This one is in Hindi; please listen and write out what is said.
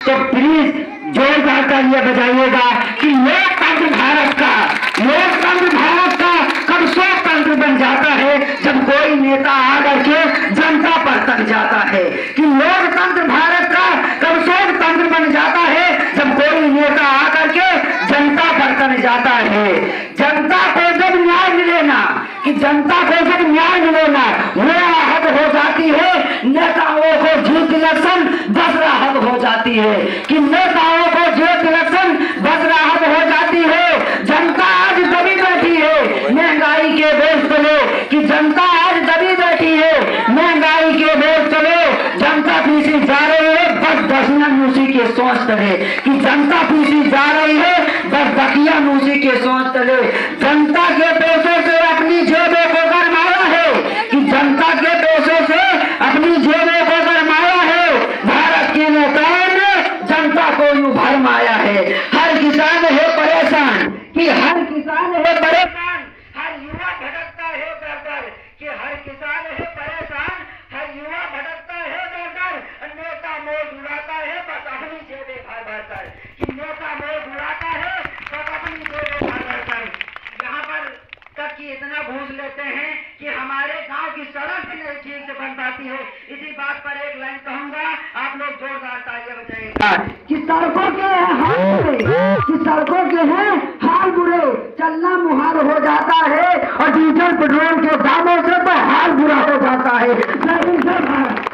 तो प्लीज जोरदार तालियां बजाइएगा कि लोकतंत्र भारत का कब स्वतंत्र बन जाता है जब कोई नेता आकर के जनता पर तक जाता है। कि लोकतंत्र भारत का कब स्वतंत्र बन जाता है जब कोई नेता आकर के जनता पर तक जाता है। जनता को जब न्याय मिलेना, कि जनता को जब न्याय मिलेना वो हक हो जाती है, नेताओं को जीत इलेक्शन बस राहत हो जाती है। कि नेताओं को जीत इलेक्शन बस राहत हो जाती है। जनता आज दबी बैठी है महंगाई के बोझ तले, कि जनता आज दबी बैठी है महंगाई के बोझ तले। जनता पीछे जा रही है बस दसिया मूसी के सोच तले, कि जनता पीछे जा रही है बस दकिया मूसी के सोच तले। जनता के पैसों से अपनी जेबों को गरमाया है, कि जनता के पैसों से अपनी जेबों को गरमाया है। भारत के नेताओं ने जनता को यूं भरमाया है। हर किसान है परेशान, कि हर किसान है परेशान, हर युवा भटकता है दर-दर, कि हर किसान है परेशान, हर युवा भटकता है दर-दर। नेता मोल उड़ाता है बस अपनी जेबें भर-भर, कि नेता मोल उड़ाता है बस अपनी जेबें भर-भर। यहाँ पर तक कि इतना घूस लेते हैं कि हमारे गांव की सड़क भी नहीं ठीक से बन पाती है। इसी बात पर एक लाइन कहूंगा, आप लोग जोरदार तालियां बजाइएगा। कि सड़कों के हैं हाल बुरे, कि सड़कों के हैं हाल बुरे, चलना मुहाल हो जाता है और डीजल पेट्रोल के दामों से तो हाल बुरा हो जाता है। जय हिंद, जय भारत।